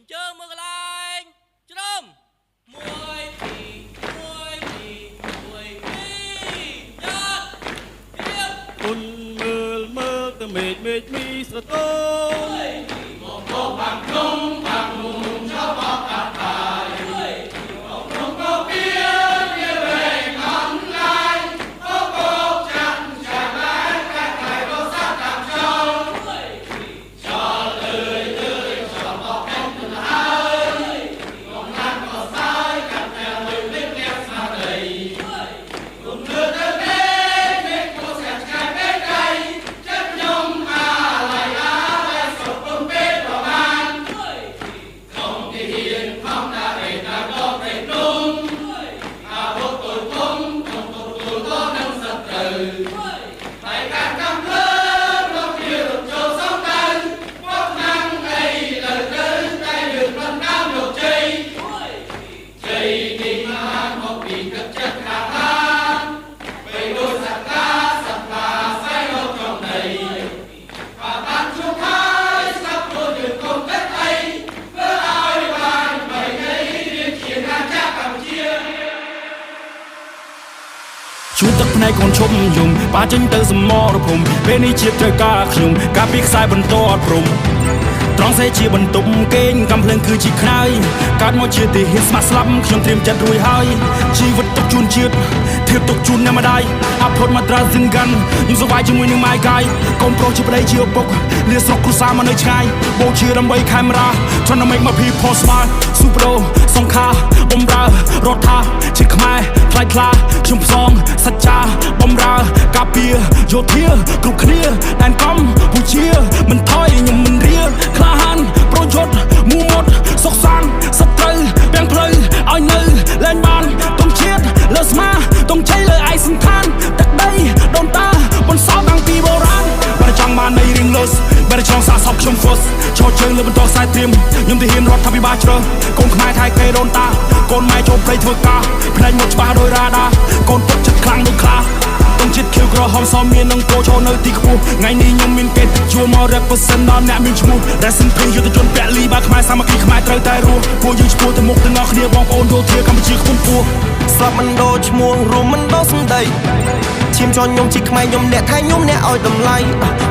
Chấm chơ mưa lạnh chấm mùi thì nhát tiếp Quân mơ ta mệt mi sờ tôm một cô bằng không bằng mùng cho bọc cả tài một cô kia về ngắm lại có cô chẳng chẳng lẽ các thầy cô sát làm trâu cho lời cho bọc em từng hai còn nắng có sai cả nhà người biết nghe xa đầy cùng đưa tới bên bên cô sẽ trái bên đây chất nhung lại lá sụp bông bê đỏ ban không thì hiền không đã để ta có thể đúng vô tội không tội có nâng sập từ tại cả năm lớn nó kia được cho sống tay quốc năng ấy lời đến tay được văn cao được chơi chơi thì mà một vì cực chất hạ than vậy đôi sạc ta sập là sai đâu trong này và tan chung hai sắp đôi đường công kết tay với ai bàn vậy ấy liên chiến ngang cha Campuchia ជួទឹកភ្នែកកូនឈប់យំបាចេញទៅសមរភូមិពេលនេះជាតិត្រូវការខ្ញុំការពីខ្សែបន្តអត់ព្រំត្រង់សេជាបន្ទប់គេងកំភ្លើងគឺជាខ្នើយកើតមកជាទីហ៊ានស្ម័គ្រស្លាប់ខ្ញុំត្រៀមចិត្តរួចហើយជីវិតទុកជូនជាតិធៀបទុកជូនអ្នកម្ដាយអភ័តមាត្រាសិនកាន់ខ្ញុំសប្បាយជាមួយនឹងម៉ែកាយកូនប្រុសជាប្តីជាឪពុកលាស្រុកគ្រួសារមកនៅឆ្ងាយបូជាដើម្បីខេមរា Trying to make my people smile Super សង្ខាបំរើរដ្ឋាជាខ្មែរផ្លាយខ្លាខ្ញុំផ្សងសច្ចាបំរើការពារយោធាគ្រប់គ្នាដែនកំពូជាមិនថយខ្ញុំមិនរៀក្លាហានប្រយុទ្ធមូមុតសុខសាន្តសត្រូវទាំងផ្លូវឲ្យនៅលែងបានទុំជាតិលើស្មាទុំជ័យលើឯសន្តានទឹកដីដូនតាបន្សល់តាំងពីបុរាណបើចង់បាននៃរៀងលើសបើចង់សាកសពខ្ញុំ first ឈរជើងលើបន្តខ្សែត្រៀមខ្ញុំទៅហ៊ានរដ្ឋាភិបាលជ្រើកូនខ្មែរថៃគេដូនតាកូនម៉ែចូលព្រៃធ្វើការផ្នែកមកច្បាស់ដោយរ៉ាដាកូនទឹកចិត្តខ្លាំងដូចខ្លាទុំជាតិខៀវក្រហមសមមាននឹងគោឈរនៅទីខ្ពស់ថ្ងៃនេះខ្ញុំមានគេជួមក represent ដល់អ្នកមានឈ្មោះ Rest in peace យុទ្ធជនពលីបាទខ្មែរសាមគ្គីខ្មែរត្រូវតែរស់ពួកយើងឈ្មោះទៅមុខទាំងអស់គ្នាបងប្អូនយោធាកម្ពុជាខ្ពង់ខ្ពស់ស្លាប់មិនដូរឈ្មោះរួមមិនដូរសម្ដីឈាមចនខ្ញុំជាខ្មែរខ្ញុំអ្នកថៃខ្ញុំអ្នកឲ្យតម្លៃ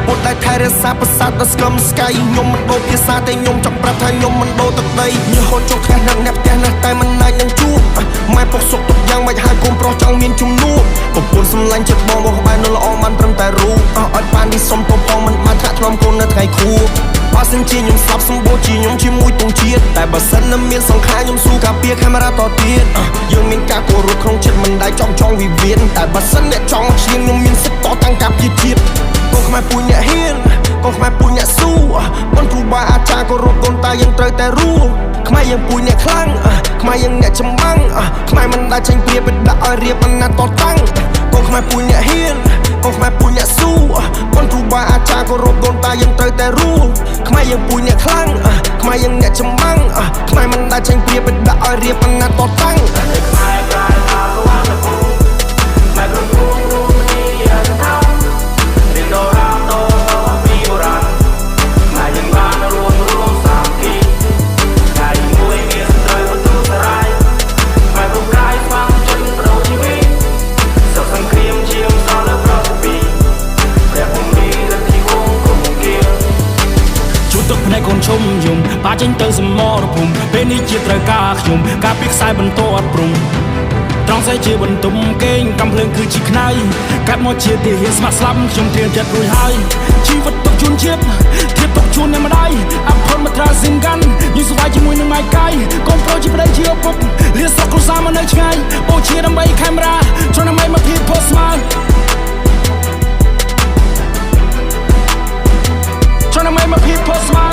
ពុតតែថែរក្សាប្រាសាទដល់ស្គមស្កៃខ្ញុំមិនដូរភាសាតែខ្ញុំចង់ប្រាប់ថាខ្ញុំមិនដូរទឹកដីញើហូតចុកថ្ងៃនឹងអ្នកផ្ទះណាស់តែមិនអាចនឹងជួបម៉ែពុកសុកទុកយ៉ាងមិនហើយកូនប្រុសចង់មានជំនួសប្រពន្ធសម្លាញ់ចិត្តបងរបស់បែរនៅល្អមិនត្រឹមតែរូបឲ្យបាននេះសុំពងមិនបានថាធ្នំកូននៅថ្ងៃខួបបើសិនជាខ្ញុំស្លាប់សម្បូរជាខ្ញុំជាមួយទងជាតិតែបើសិននៅមានសង្ខារខ្ញុំស៊ូការពារកាមេរ៉ាតទៀតយើងមានការគោរពក្នុងចិត្តមិនដែលចង់វិវាទតែបើសិនអ្នកចង់ឈានខ្ញុំមានសិទ្ធិតតាំងការពារជាតិកូនខ្មែរពូជអ្នកហ៊ានកូនខ្មែរពូជអ្នកស៊ូបងគ្រូបាអាចារ្យគោរពកូនតាយើងត្រូវតែរួមខ្មែរយើងពូជអ្នកខ្លាំងខ្មែរយើងអ្នកចម្បាំងខ្មែរមិនដែលចេញព្រាបដាក់ឲ្យរៀបអាណត្តិតតាំងកូនខ្មែរពូជអ្នកហ៊ានកូនខ្មែរពូជអ្នកស៊ូបងគ្រូបាអាចារ្យគោរពកូនតាយើងត្រូវតែរួមខ្មែរយើងពូជអ្នកខ្លាំងខ្មែរយើងអ្នកចម្បាំងខ្មែរមិនដែលចេញព្រាបដាក់ឲ្យរៀបអាណត្តិតតាំងខ្មែរក្រៅថារវល់ទៅខ្មែរគ្រប់គ្រងរួមគ្នាទៅថោរៀនដូររ៉ាតពីបុរាណខ្មែរយើងបានរួមសាមគ្គីថ្ងៃមួយមានត្រូវបន្ទូសរាយខ្មែរគ្រប់កាយស្វាងជិនប្រោជីវិតសុខសង្គ្រាមជាមសល់លើប្រតិពីព្រះភូមិរទីវងគុំគៀជួទឹកភ្នែកកូនឈុំយំបាចេញទៅសមរភូមិពេលនេះជាត្រូវការខ្ញុំការពីខ្សែបន្តអត់ព្រំត្រង់សេជាបន្ទុំគេងកំភ្លើងគឺជាខ្នើយកាត់មកជាទីហ៊ានស្ម័គ្រស្លាប់ខ្ញុំត្រៀមចិត្តរួចហើយជីវិតទុកជូនជាតិធៀបទុកជូនអ្នកម្ដាយអភ័តមាត្រាសិនកាន់ខ្ញុំសប្បាយជាមួយនឹងម៉ែកាយកូនប្រុសជាប្តីជាឪពុកលាស្រុកគ្រួសារមកនៅឆ្ងាយបូជាដើម្បីខេមរា Trying to make my people smile Trying to make my people smile